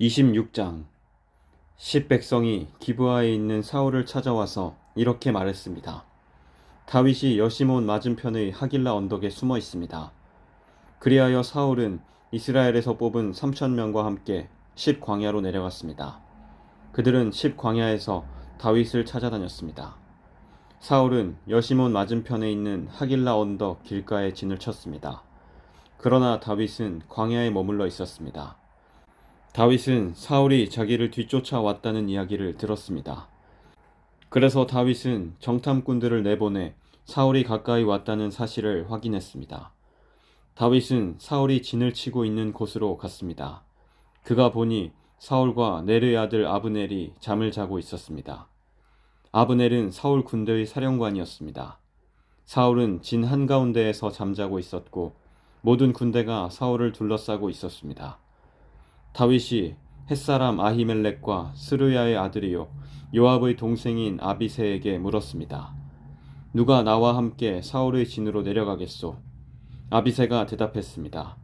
26장. 백성이 기브아에 있는 사울을 찾아와서 이렇게 말했습니다. 다윗이 여시몬 맞은편의 하길라 언덕에 숨어 있습니다. 그리하여 사울은 이스라엘에서 뽑은 3,000명과 함께 광야로 내려갔습니다. 그들은 광야에서 다윗을 찾아다녔습니다. 사울은 여시몬 맞은편에 있는 하길라 언덕 길가에 진을 쳤습니다. 그러나 다윗은 광야에 머물러 있었습니다. 다윗은 사울이 자기를 뒤쫓아왔다는 이야기를 들었습니다. 그래서 다윗은 정탐꾼들을 내보내 사울이 가까이 왔다는 사실을 확인했습니다. 다윗은 사울이 진을 치고 있는 곳으로 갔습니다. 그가 보니 사울과 넬의 아들 아브넬이 잠을 자고 있었습니다. 아브넬은 사울 군대의 사령관이었습니다. 사울은 진 한가운데에서 잠자고 있었고 모든 군대가 사울을 둘러싸고 있었습니다. 다윗이 햇사람 아히멜렉과 스르야의 아들이요 요압의 동생인 아비새에게 물었습니다. 누가 나와 함께 사울의 진으로 내려가겠소? 아비새가 대답했습니다.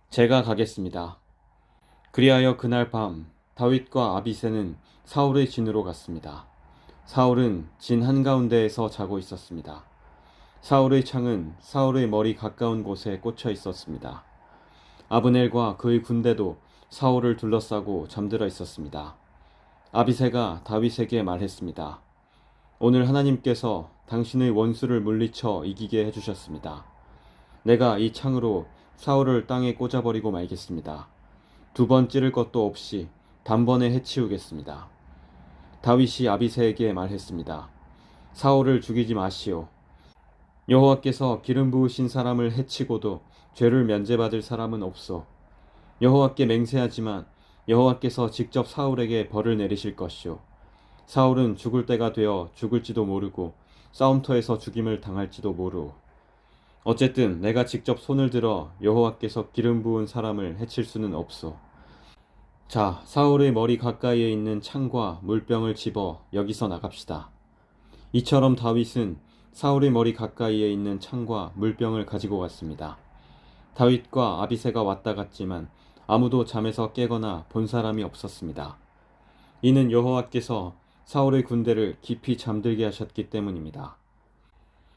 제가 가겠습니다. 그리하여 그날 밤 다윗과 아비새는 사울의 진으로 갔습니다. 사울은 진 한가운데에서 자고 있었습니다. 사울의 창은 사울의 머리 가까운 곳에 꽂혀 있었습니다. 아브넬과 그의 군대도 사울을 둘러싸고 잠들어 있었습니다. 아비새가 다윗에게 말했습니다. 오늘 하나님께서 당신의 원수를 물리쳐 이기게 해주셨습니다. 내가 이 창으로 사울을 땅에 꽂아버리고 말겠습니다. 2번 찌를 것도 없이 단번에 해치우겠습니다. 다윗이 아비새에게 말했습니다. 사울을 죽이지 마시오. 여호와께서 기름 부으신 사람을 해치고도 죄를 면제받을 사람은 없어. 여호와께 맹세하지만 여호와께서 직접 사울에게 벌을 내리실 것이오. 사울은 죽을 때가 되어 죽을지도 모르고 싸움터에서 죽임을 당할지도 모르오. 어쨌든 내가 직접 손을 들어 여호와께서 기름 부은 사람을 해칠 수는 없소. 자, 사울의 머리 가까이에 있는 창과 물병을 집어 여기서 나갑시다. 이처럼 다윗은 사울의 머리 가까이에 있는 창과 물병을 가지고 갔습니다. 다윗과 아비새가 왔다 갔지만 아무도 잠에서 깨거나 본 사람이 없었습니다. 이는 여호와께서 사울의 군대를 깊이 잠들게 하셨기 때문입니다.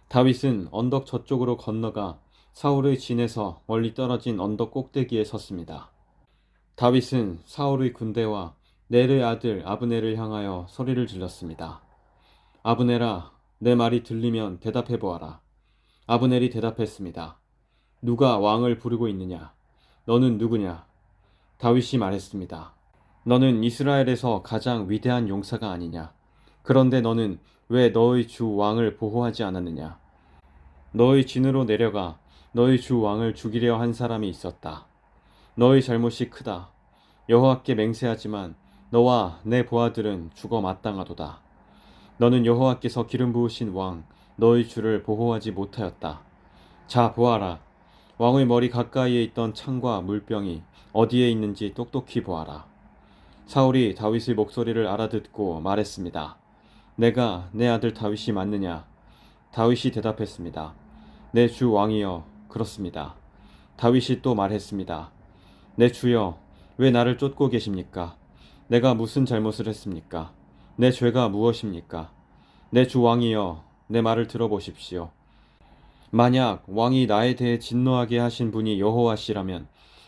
다윗은 언덕 저쪽으로 건너가 사울의 진에서 멀리 떨어진 언덕 꼭대기에 섰습니다. 다윗은 사울의 군대와 넬의 아들 아브넬을 향하여 소리를 질렀습니다. 아브넬아, 내 말이 들리면 대답해 보아라. 아브넬이 대답했습니다. 누가 왕을 부르고 있느냐? 너는 누구냐? 다윗이 말했습니다. 너는 이스라엘에서 가장 위대한 용사가 아니냐? 그런데 너는 왜 너의 주 왕을 보호하지 않았느냐? 너의 진으로 내려가 너의 주 왕을 죽이려 한 사람이 있었다. 너의 잘못이 크다. 여호와께 맹세하지만 너와 내 보아들은 죽어 마땅하도다. 너는 여호와께서 기름 부으신 왕 너의 주를 보호하지 못하였다. 자, 보아라. 왕의 머리 가까이에 있던 창과 물병이 어디에 있는지 똑똑히 보아라. 사울이 다윗의 목소리를 알아듣고 말했습니다. 내가 내 아들 다윗이 맞느냐? 다윗이 대답했습니다. 내 주 왕이여, 그렇습니다. 다윗이 또 말했습니다. 내 주여, 왜 나를 쫓고 계십니까? 내가 무슨 잘못을 했습니까? 내 죄가 무엇입니까? 내 주 왕이여, 내 말을 들어보십시오. 만약 왕이 나에 대해 진노하게 하신 분이 여호와시라면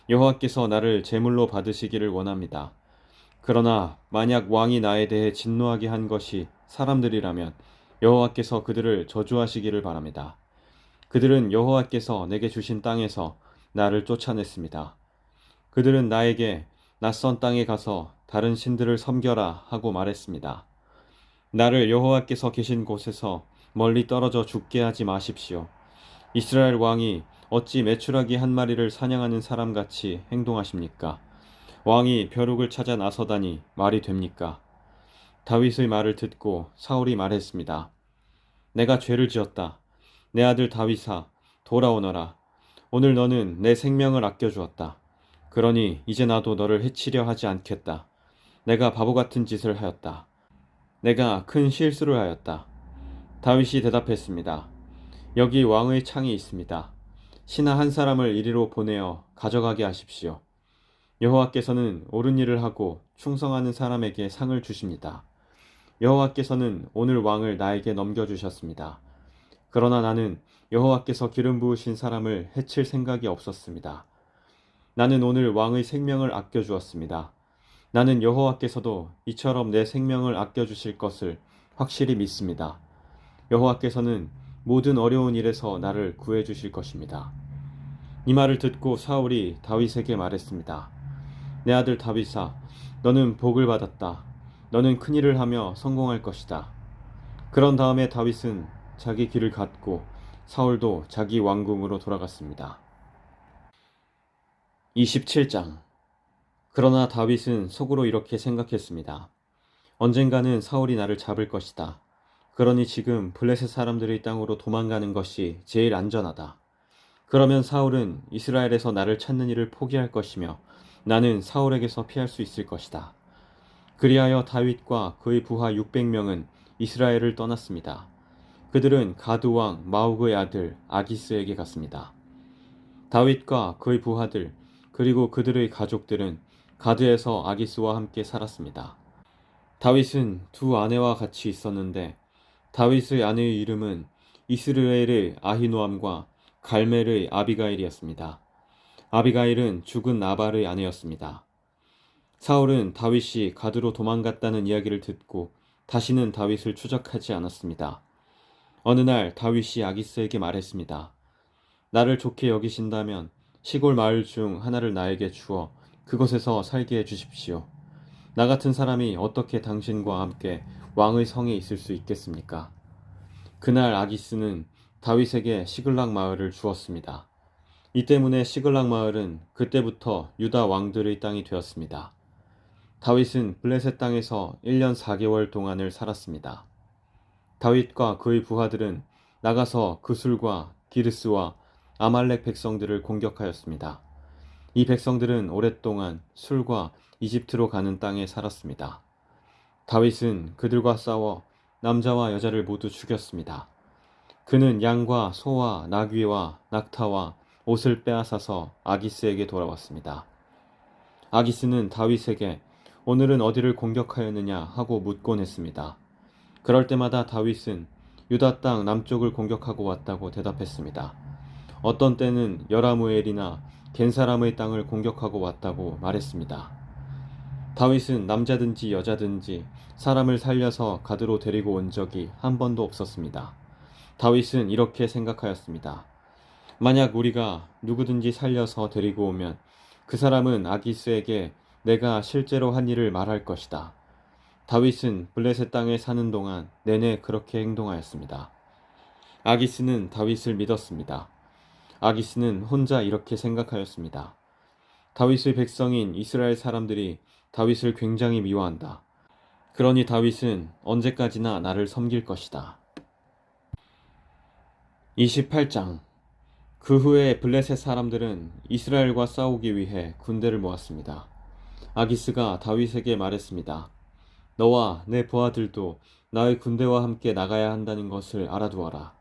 여호와께서 나를 제물로 받으시기를 원합니다. 그러나 만약 왕이 나에 대해 진노하게 한 것이 사람들이라면 여호와께서 그들을 저주하시기를 바랍니다. 그들은 여호와께서 내게 주신 땅에서 나를 쫓아냈습니다. 그들은 나에게 낯선 땅에 가서 다른 신들을 섬겨라 하고 말했습니다. 나를 여호와께서 계신 곳에서 멀리 떨어져 죽게 하지 마십시오. 이스라엘 왕이 어찌 메추라기 한 마리를 사냥하는 사람같이 행동하십니까? 왕이 벼룩을 찾아 나서다니 말이 됩니까? 다윗의 말을 듣고 사울이 말했습니다. 내가 죄를 지었다. 내 아들 다윗아, 돌아오너라. 오늘 너는 내 생명을 아껴주었다. 그러니 이제 나도 너를 해치려 하지 않겠다. 내가 바보 같은 짓을 하였다. 내가 큰 실수를 하였다. 다윗이 대답했습니다. 여기 왕의 창이 있습니다. 신하 한 사람을 이리로 보내어 가져가게 하십시오. 여호와께서는 옳은 일을 하고 충성하는 사람에게 상을 주십니다. 여호와께서는 오늘 왕을 나에게 넘겨주셨습니다. 그러나 나는 여호와께서 기름 부으신 사람을 해칠 생각이 없었습니다. 나는 오늘 왕의 생명을 아껴주었습니다. 나는 여호와께서도 이처럼 내 생명을 아껴주실 것을 확실히 믿습니다. 여호와께서는 모든 어려운 일에서 나를 구해주실 것입니다. 이 말을 듣고 사울이 다윗에게 말했습니다. 내 아들 다윗아, 너는 복을 받았다. 너는 큰일을 하며 성공할 것이다. 그런 다음에 다윗은 자기 길을 갔고 사울도 자기 왕궁으로 돌아갔습니다. 27장. 그러나 다윗은 속으로 이렇게 생각했습니다. 언젠가는 사울이 나를 잡을 것이다. 그러니 지금 블레셋 사람들의 땅으로 도망가는 것이 제일 안전하다. 그러면 사울은 이스라엘에서 나를 찾는 일을 포기할 것이며 나는 사울에게서 피할 수 있을 것이다. 그리하여 다윗과 그의 부하 600명은 이스라엘을 떠났습니다. 그들은 가드 왕 마옥의 아들 아기스에게 갔습니다. 다윗과 그의 부하들 그리고 그들의 가족들은 가드에서 아기스와 함께 살았습니다. 다윗은 두 아내와 같이 있었는데 다윗의 아내의 이름은 이스르엘의 아히노암과 갈멜의 아비가일이었습니다. 아비가일은 죽은 나발의 아내였습니다. 사울은 다윗이 가드로 도망갔다는 이야기를 듣고 다시는 다윗을 추적하지 않았습니다. 어느 날 다윗이 아기스에게 말했습니다. 나를 좋게 여기신다면 시골 마을 중 하나를 나에게 주어 그곳에서 살게 해주십시오. 나 같은 사람이 어떻게 당신과 함께 왕의 성에 있을 수 있겠습니까? 그날 아기스는 다윗에게 시글락 마을을 주었습니다. 이 때문에 시글락 마을은 그때부터 유다 왕들의 땅이 되었습니다. 다윗은 블레셋 땅에서 1년 4개월 동안을 살았습니다. 다윗과 그의 부하들은 나가서 그술과 기르스와 아말렉 백성들을 공격하였습니다. 이 백성들은 오랫동안 술과 이집트로 가는 땅에 살았습니다. 다윗은 그들과 싸워 남자와 여자를 모두 죽였습니다. 그는 양과 소와 나귀와 낙타와 옷을 빼앗아서 아기스에게 돌아왔습니다. 아기스는 다윗에게 오늘은 어디를 공격하였느냐 하고 묻곤 했습니다. 그럴 때마다 다윗은 유다 땅 남쪽을 공격하고 왔다고 대답했습니다. 어떤 때는 여라무엘이나 겐사람의 땅을 공격하고 왔다고 말했습니다. 다윗은 남자든지 여자든지 사람을 살려서 가드로 데리고 온 적이 한 번도 없었습니다. 다윗은 이렇게 생각하였습니다. 만약 우리가 누구든지 살려서 데리고 오면 그 사람은 아기스에게 내가 실제로 한 일을 말할 것이다. 다윗은 블레셋 땅에 사는 동안 내내 그렇게 행동하였습니다. 아기스는 다윗을 믿었습니다. 아기스는 혼자 이렇게 생각하였습니다. 다윗의 백성인 이스라엘 사람들이 다윗을 굉장히 미워한다. 그러니 다윗은 언제까지나 나를 섬길 것이다. 28장. 그 후에 블레셋 사람들은 이스라엘과 싸우기 위해 군대를 모았습니다. 아기스가 다윗에게 말했습니다. 너와 내 부하들도 나의 군대와 함께 나가야 한다는 것을 알아두어라.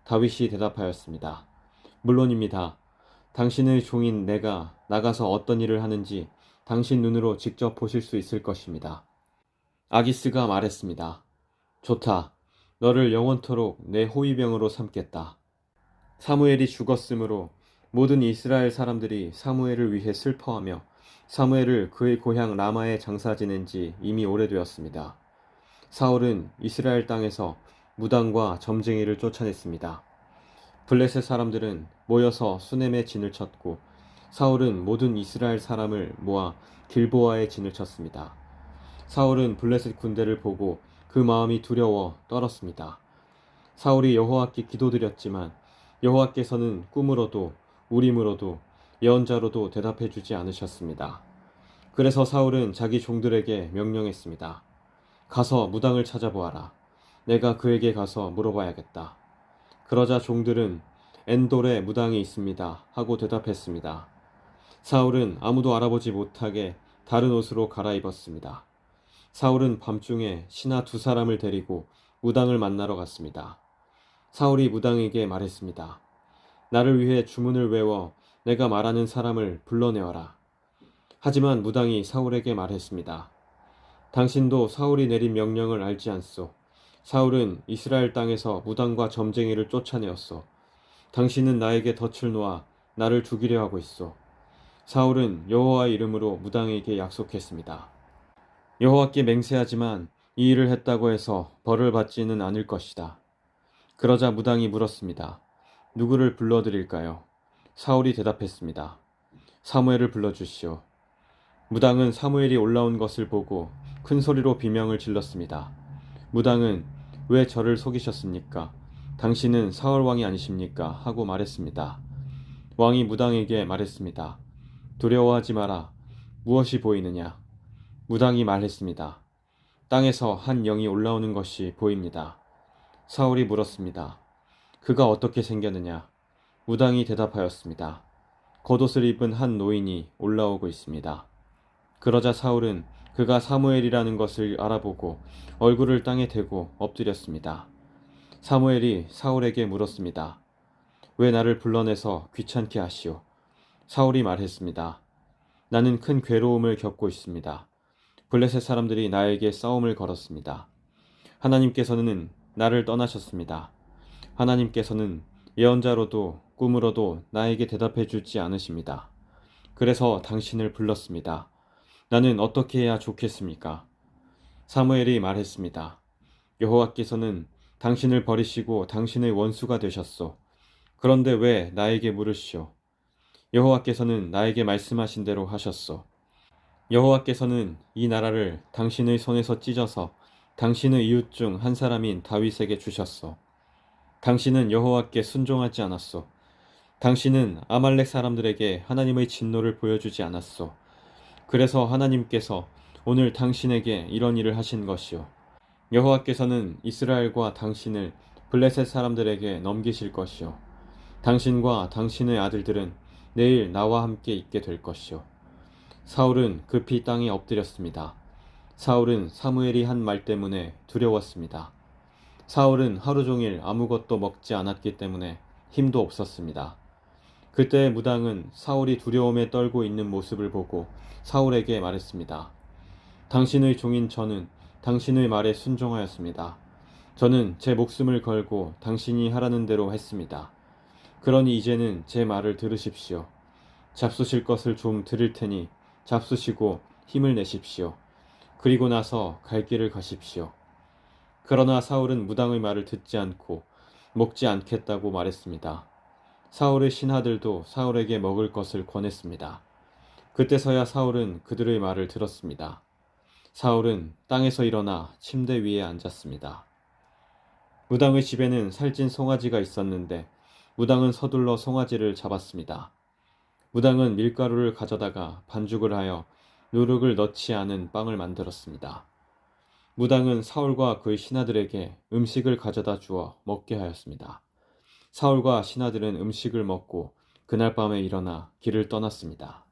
다윗이 대답하였습니다. 물론입니다. 당신의 종인 내가 나가서 어떤 일을 하는지 당신 눈으로 직접 보실 수 있을 것입니다. 아기스가 말했습니다. 좋다. 너를 영원토록 내 호위병으로 삼겠다. 사무엘이 죽었으므로 모든 이스라엘 사람들이 사무엘을 위해 슬퍼하며 사무엘을 그의 고향 라마에 장사 지낸 지 이미 오래되었습니다. 사울은 이스라엘 땅에서 무당과 점쟁이를 쫓아냈습니다. 블레셋 사람들은 모여서 수넴에 진을 쳤고 사울은 모든 이스라엘 사람을 모아 길보아에 진을 쳤습니다. 사울은 블레셋 군대를 보고 그 마음이 두려워 떨었습니다. 사울이 여호와께 기도드렸지만 여호와께서는 꿈으로도 우림으로도 예언자로도 대답해 주지 않으셨습니다. 그래서 사울은 자기 종들에게 명령했습니다. 가서 무당을 찾아보아라. 내가 그에게 가서 물어봐야겠다. 그러자 종들은 엔돌에 무당이 있습니다 하고 대답했습니다. 사울은 아무도 알아보지 못하게 다른 옷으로 갈아입었습니다. 사울은 밤중에 신하 2사람을 데리고 무당을 만나러 갔습니다. 사울이 무당에게 말했습니다. 나를 위해 주문을 외워 내가 말하는 사람을 불러내어라. 하지만 무당이 사울에게 말했습니다. 당신도 사울이 내린 명령을 알지 않소. 사울은 이스라엘 땅에서 무당과 점쟁이를 쫓아내었소. 당신은 나에게 덫을 놓아 나를 죽이려 하고 있소. 사울은 여호와의 이름으로 무당에게 약속했습니다. 여호와께 맹세하지만 이 일을 했다고 해서 벌을 받지는 않을 것이다. 그러자 무당이 물었습니다. 누구를 불러드릴까요? 사울이 대답했습니다. 사무엘을 불러주시오. 무당은 사무엘이 올라온 것을 보고 큰 소리로 비명을 질렀습니다. 무당은 왜 저를 속이셨습니까? 당신은 사울 왕이 아니십니까? 하고 말했습니다. 왕이 무당에게 말했습니다. 두려워하지 마라. 무엇이 보이느냐? 무당이 말했습니다. 땅에서 한 영이 올라오는 것이 보입니다. 사울이 물었습니다. 그가 어떻게 생겼느냐? 무당이 대답하였습니다. 겉옷을 입은 한 노인이 올라오고 있습니다. 그러자 사울은 그가 사무엘이라는 것을 알아보고 얼굴을 땅에 대고 엎드렸습니다. 사무엘이 사울에게 물었습니다. 왜 나를 불러내서 귀찮게 하시오? 사울이 말했습니다. 나는 큰 괴로움을 겪고 있습니다. 블레셋 사람들이 나에게 싸움을 걸었습니다. 하나님께서는 나를 떠나셨습니다. 하나님께서는 예언자로도 꿈으로도 나에게 대답해 주지 않으십니다. 그래서 당신을 불렀습니다. 나는 어떻게 해야 좋겠습니까? 사무엘이 말했습니다. 여호와께서는 당신을 버리시고 당신의 원수가 되셨소. 그런데 왜 나에게 물으시오? 여호와께서는 나에게 말씀하신 대로 하셨소. 여호와께서는 이 나라를 당신의 손에서 찢어서 당신의 이웃 중 한 사람인 다윗에게 주셨소. 당신은 여호와께 순종하지 않았소. 당신은 아말렉 사람들에게 하나님의 진노를 보여주지 않았소. 그래서 하나님께서 오늘 당신에게 이런 일을 하신 것이요. 여호와께서는 이스라엘과 당신을 블레셋 사람들에게 넘기실 것이요. 당신과 당신의 아들들은 내일 나와 함께 있게 될 것이요. 사울은 급히 땅에 엎드렸습니다. 사울은 사무엘이 한 말 때문에 두려웠습니다. 사울은 하루 종일 아무것도 먹지 않았기 때문에 힘도 없었습니다. 그때 무당은 사울이 두려움에 떨고 있는 모습을 보고 사울에게 말했습니다. 당신의 종인 저는 당신의 말에 순종하였습니다. 저는 제 목숨을 걸고 당신이 하라는 대로 했습니다. 그러니 이제는 제 말을 들으십시오. 잡수실 것을 좀 드릴 테니 잡수시고 힘을 내십시오. 그리고 나서 갈 길을 가십시오. 그러나 사울은 무당의 말을 듣지 않고 먹지 않겠다고 말했습니다. 사울의 신하들도 사울에게 먹을 것을 권했습니다. 그때서야 사울은 그들의 말을 들었습니다. 사울은 땅에서 일어나 침대 위에 앉았습니다. 무당의 집에는 살찐 송아지가 있었는데 무당은 서둘러 송아지를 잡았습니다. 무당은 밀가루를 가져다가 반죽을 하여 누룩을 넣지 않은 빵을 만들었습니다. 무당은 사울과 그의 신하들에게 음식을 가져다 주어 먹게 하였습니다. 사울과 신하들은 음식을 먹고 그날 밤에 일어나 길을 떠났습니다.